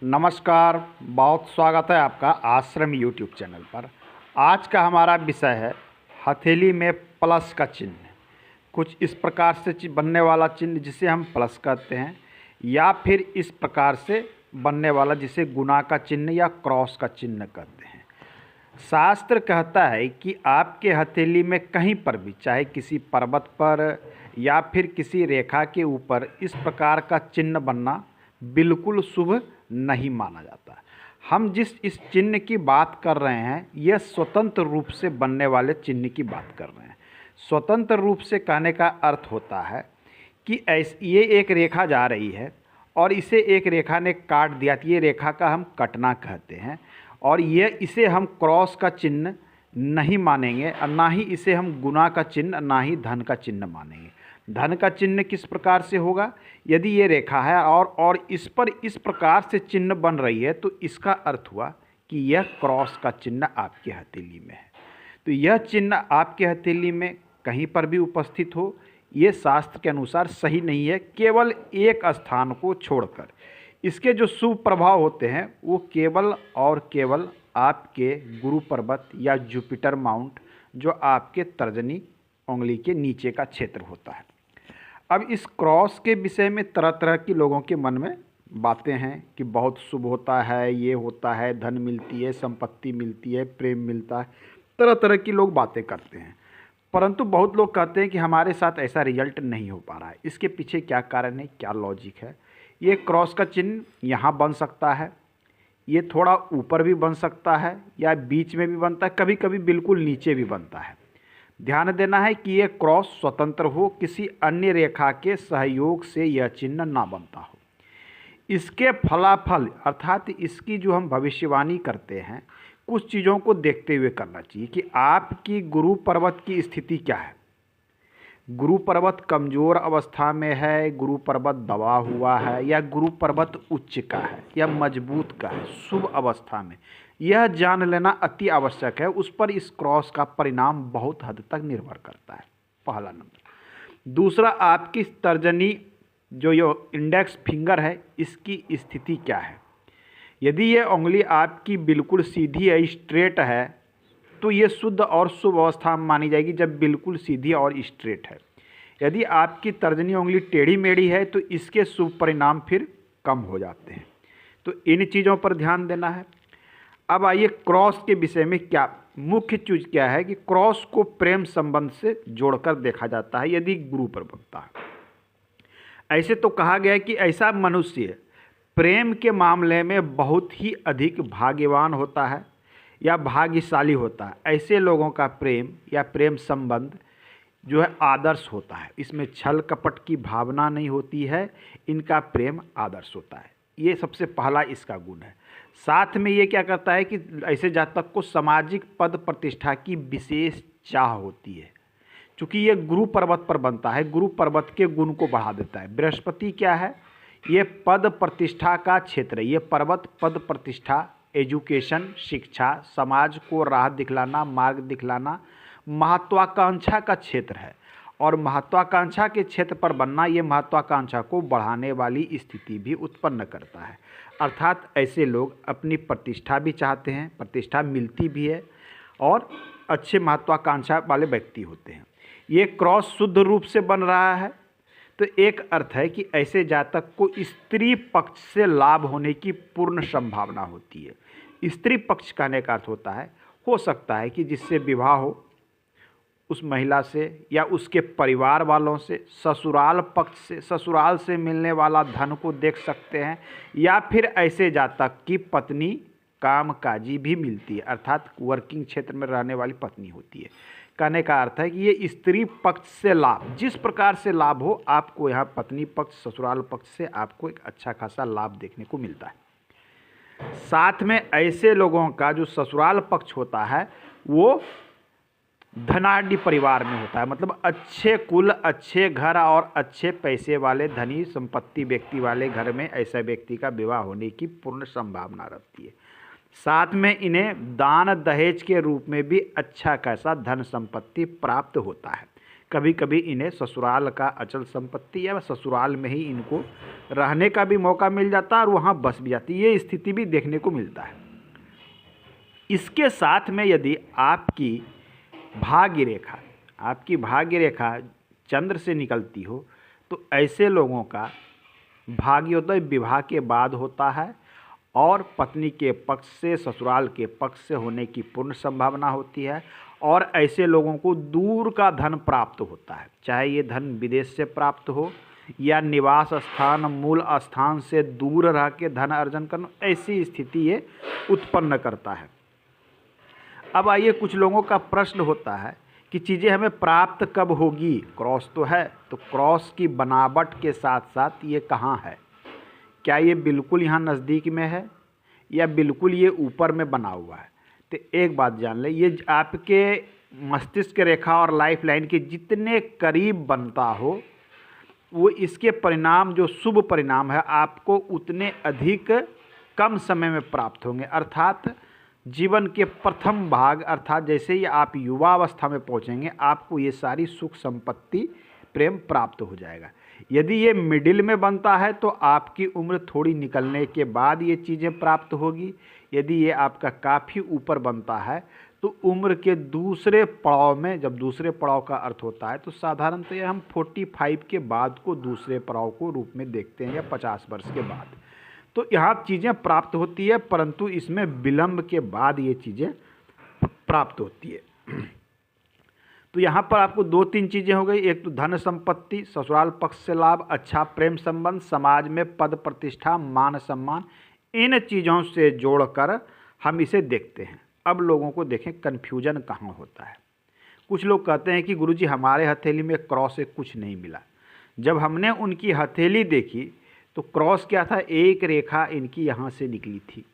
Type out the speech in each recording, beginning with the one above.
नमस्कार, बहुत स्वागत है आपका आश्रम यूट्यूब चैनल पर। आज का हमारा विषय है हथेली में प्लस का चिन्ह। कुछ इस प्रकार से बनने वाला चिन्ह जिसे हम प्लस कहते हैं, या फिर इस प्रकार से बनने वाला जिसे गुना का चिन्ह या क्रॉस का चिन्ह कहते हैं। शास्त्र कहता है कि आपके हथेली में कहीं पर भी, चाहे किसी पर्वत पर या फिर किसी रेखा के ऊपर, इस प्रकार का चिन्ह बनना बिल्कुल शुभ नहीं माना जाता। हम जिस इस चिन्ह की बात कर रहे हैं, यह स्वतंत्र रूप से बनने वाले चिन्ह की बात कर रहे हैं। स्वतंत्र रूप से कहने का अर्थ होता है कि ये एक रेखा जा रही है और इसे एक रेखा ने काट दिया, तो ये रेखा का हम कटना कहते हैं। और इसे हम क्रॉस का चिन्ह नहीं मानेंगे और ना ही इसे हम गुना का चिन्ह, ना ही धन का चिन्ह मानेंगे। धन का चिन्ह किस प्रकार से होगा? यदि ये रेखा है और इस पर इस प्रकार से चिन्ह बन रही है, तो इसका अर्थ हुआ कि यह क्रॉस का चिन्ह आपके हथेली में है। तो यह चिन्ह आपके हथेली में कहीं पर भी उपस्थित हो, ये शास्त्र के अनुसार सही नहीं है, केवल एक स्थान को छोड़कर। इसके जो शुभ प्रभाव होते हैं वो केवल और केवल आपके गुरु पर्वत या जुपिटर माउंट, जो आपके तर्जनी उंगली के नीचे का क्षेत्र होता है। अब इस क्रॉस के विषय में तरह तरह के लोगों के मन में बातें हैं कि बहुत शुभ होता है, ये होता है, धन मिलती है, संपत्ति मिलती है, प्रेम मिलता है, तरह तरह की लोग बातें करते हैं। परंतु बहुत लोग कहते हैं कि हमारे साथ ऐसा रिजल्ट नहीं हो पा रहा है। इसके पीछे क्या कारण है, क्या लॉजिक है? ये क्रॉस का चिन्ह यहाँ बन सकता है, ये थोड़ा ऊपर भी बन सकता है, या बीच में भी बनता है, कभी कभी बिल्कुल नीचे भी बनता है। ध्यान देना है कि यह क्रॉस स्वतंत्र हो, किसी अन्य रेखा के सहयोग से यह चिन्ह ना बनता हो। इसके फलाफल अर्थात इसकी जो हम भविष्यवाणी करते हैं, कुछ चीज़ों को देखते हुए करना चाहिए कि आपकी गुरु पर्वत की स्थिति क्या है। गुरु पर्वत कमज़ोर अवस्था में है, गुरु पर्वत दबा हुआ है, या गुरु पर्वत उच्च का है या मजबूत का है, शुभ अवस्था में, यह जान लेना अति आवश्यक है। उस पर इस क्रॉस का परिणाम बहुत हद तक निर्भर करता है, पहला नंबर। दूसरा, आपकी तर्जनी जो ये इंडेक्स फिंगर है, इसकी स्थिति क्या है। यदि ये उंगली आपकी बिल्कुल सीधी है, स्ट्रेट है, तो ये शुद्ध और शुभ अवस्था मानी जाएगी जब बिल्कुल सीधी और स्ट्रेट है। यदि आपकी तर्जनी उंगली टेढ़ी मेढ़ी है, तो इसके शुभ परिणाम फिर कम हो जाते हैं। तो इन चीज़ों पर ध्यान देना है। अब आइए क्रॉस के विषय में क्या मुख्य चीज़ क्या है कि क्रॉस को प्रेम संबंध से जोड़कर देखा जाता है यदि गुरु पर बनता है। ऐसे तो कहा गया है कि ऐसा मनुष्य प्रेम के मामले में बहुत ही अधिक भाग्यवान होता है या भाग्यशाली होता है। ऐसे लोगों का प्रेम या प्रेम संबंध जो है आदर्श होता है, इसमें छल कपट की भावना नहीं होती है, इनका प्रेम आदर्श होता है। ये सबसे पहला इसका गुण है। साथ में ये क्या करता है कि ऐसे जातक को सामाजिक पद प्रतिष्ठा की विशेष चाह होती है। चूँकि ये गुरु पर्वत पर बनता है, गुरु पर्वत के गुण को बढ़ा देता है। बृहस्पति क्या है? ये पद प्रतिष्ठा का क्षेत्र है। ये पर्वत पद प्रतिष्ठा, एजुकेशन, शिक्षा, समाज को राह दिखलाना, मार्ग दिखलाना, महत्वाकांक्षा का क्षेत्र है। और महत्वाकांक्षा के क्षेत्र पर बनना, ये महत्वाकांक्षा को बढ़ाने वाली स्थिति भी उत्पन्न करता है। अर्थात ऐसे लोग अपनी प्रतिष्ठा भी चाहते हैं, प्रतिष्ठा मिलती भी है, और अच्छे महत्वाकांक्षा वाले व्यक्ति होते हैं। ये क्रॉस शुद्ध रूप से बन रहा है, तो एक अर्थ है कि ऐसे जातक को स्त्री पक्ष से लाभ होने की पूर्ण संभावना होती है। स्त्री पक्ष कहने का अर्थ होता है, हो सकता है कि जिससे विवाह हो उस महिला से या उसके परिवार वालों से, ससुराल पक्ष से, ससुराल से मिलने वाला धन को देख सकते हैं, या फिर ऐसे जातक की पत्नी कामकाजी भी मिलती है, अर्थात वर्किंग क्षेत्र में रहने वाली पत्नी होती है। कहने का अर्थ है कि ये स्त्री पक्ष से लाभ, जिस प्रकार से लाभ हो, आपको यहाँ पत्नी पक्ष, ससुराल पक्ष से आपको एक अच्छा खासा लाभ देखने को मिलता है। साथ में ऐसे लोगों का जो ससुराल पक्ष होता है वो धनाढ़ परिवार में होता है, मतलब अच्छे कुल, अच्छे घर और अच्छे पैसे वाले, धनी संपत्ति व्यक्ति वाले घर में ऐसा व्यक्ति का विवाह होने की पूर्ण संभावना रहती है। साथ में इन्हें दान दहेज के रूप में भी अच्छा खासा धन संपत्ति प्राप्त होता है। कभी कभी इन्हें ससुराल का अचल संपत्ति या ससुराल में ही इनको रहने का भी मौका मिल जाता है और वहाँ बस भी जाती है। ये स्थिति भी देखने को मिलता है। इसके साथ में यदि आपकी भाग्य रेखा चंद्र से निकलती हो तो ऐसे लोगों का भाग्योदय विवाह के बाद होता है और पत्नी के पक्ष से, ससुराल के पक्ष से होने की पूर्ण संभावना होती है। और ऐसे लोगों को दूर का धन प्राप्त होता है, चाहे ये धन विदेश से प्राप्त हो या निवास स्थान, मूल स्थान से दूर रह के धन अर्जन करना, ऐसी स्थिति ये उत्पन्न करता है। अब आइए, कुछ लोगों का प्रश्न होता है कि चीज़ें हमें प्राप्त कब होगी। क्रॉस तो है, तो क्रॉस की बनावट के साथ साथ ये कहाँ है? क्या ये बिल्कुल यहाँ नज़दीक में है या बिल्कुल ये ऊपर में बना हुआ है? तो एक बात जान लें, ये आपके मस्तिष्क रेखा और लाइफ लाइन के जितने करीब बनता हो, वो इसके परिणाम, जो शुभ परिणाम है, आपको उतने अधिक कम समय में प्राप्त होंगे। अर्थात जीवन के प्रथम भाग, अर्थात जैसे ही आप युवावस्था में पहुंचेंगे, आपको ये सारी सुख संपत्ति, प्रेम प्राप्त हो जाएगा। यदि ये मिडिल में बनता है तो आपकी उम्र थोड़ी निकलने के बाद ये चीज़ें प्राप्त होगी। यदि ये आपका काफ़ी ऊपर बनता है तो उम्र के दूसरे पड़ाव में, जब दूसरे पड़ाव का अर्थ होता है तो साधारणतः हम 45 के बाद को दूसरे पड़ाव को रूप में देखते हैं, या 50 वर्ष के बाद, तो यहाँ चीज़ें प्राप्त होती है, परंतु इसमें विलंब के बाद ये चीज़ें प्राप्त होती है। तो यहाँ पर आपको 2-3 चीज़ें हो गई। एक तो धन संपत्ति, ससुराल पक्ष से लाभ, अच्छा प्रेम संबंध, समाज में पद प्रतिष्ठा, मान सम्मान, इन चीज़ों से जोड़कर हम इसे देखते हैं। अब लोगों को देखें कन्फ्यूजन कहाँ होता है। कुछ लोग कहते हैं कि गुरुजी हमारे हथेली में क्रॉस से कुछ नहीं मिला। जब हमने उनकी हथेली देखी तो क्रॉस क्या था, एक रेखा इनकी यहाँ से निकली थी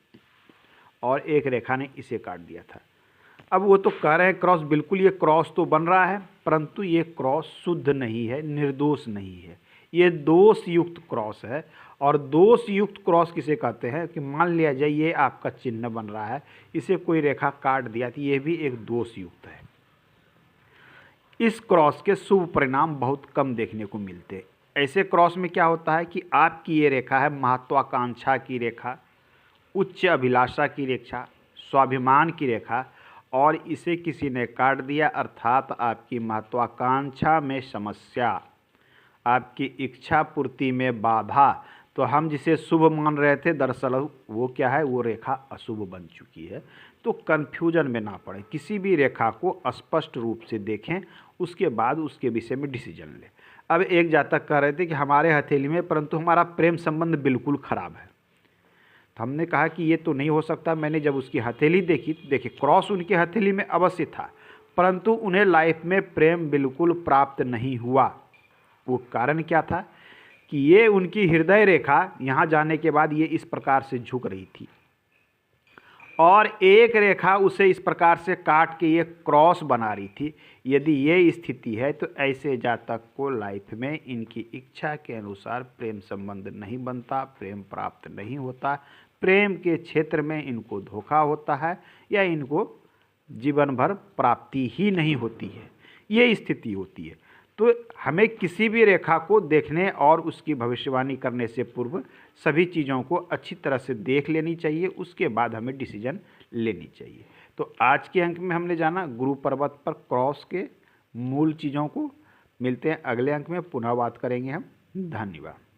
और एक रेखा ने इसे काट दिया था। अब वो तो कह रहे हैं क्रॉस, बिल्कुल ये क्रॉस तो बन रहा है, परंतु ये क्रॉस शुद्ध नहीं है, निर्दोष नहीं है, ये दोष युक्त क्रॉस है। और दोष युक्त क्रॉस किसे कहते हैं कि मान लिया जाए ये आपका चिन्ह बन रहा है, इसे कोई रेखा काट दिया तो ये भी एक दोष युक्त है। इस क्रॉस के शुभ परिणाम बहुत कम देखने को मिलते हैं। ऐसे क्रॉस में क्या होता है कि आपकी ये रेखा है महत्वाकांक्षा की रेखा, उच्च अभिलाषा की रेखा, स्वाभिमान की रेखा, और इसे किसी ने काट दिया, अर्थात आपकी महत्वाकांक्षा में समस्या, आपकी इच्छा पूर्ति में बाधा। तो हम जिसे शुभ मान रहे थे, दरअसल वो क्या है, वो रेखा अशुभ बन चुकी है। तो कन्फ्यूजन में ना पड़े, किसी भी रेखा को स्पष्ट रूप से देखें, उसके बाद उसके विषय में डिसीजन लें। अब एक जातक कह रहे थे कि हमारे हथेली में, परंतु हमारा प्रेम संबंध बिल्कुल ख़राब है। तो हमने कहा कि ये तो नहीं हो सकता। मैंने जब उसकी हथेली देखी तो देखिए क्रॉस उनकी हथेली में अवश्य था, परंतु उन्हें लाइफ में प्रेम बिल्कुल प्राप्त नहीं हुआ। वो कारण क्या था कि ये उनकी हृदय रेखा यहाँ जाने के बाद ये इस प्रकार से झुक रही थी और एक रेखा उसे इस प्रकार से काट के ये क्रॉस बना रही थी। यदि ये स्थिति है तो ऐसे जातक को लाइफ में इनकी इच्छा के अनुसार प्रेम संबंध नहीं बनता, प्रेम प्राप्त नहीं होता, प्रेम के क्षेत्र में इनको धोखा होता है या इनको जीवन भर प्राप्ति ही नहीं होती है, ये स्थिति होती है। तो हमें किसी भी रेखा को देखने और उसकी भविष्यवाणी करने से पूर्व सभी चीज़ों को अच्छी तरह से देख लेनी चाहिए, उसके बाद हमें डिसीजन लेनी चाहिए। तो आज के अंक में हमने जाना गुरु पर्वत पर क्रॉस के मूल चीज़ों को। मिलते हैं अगले अंक में, पुनः बात करेंगे हम। धन्यवाद।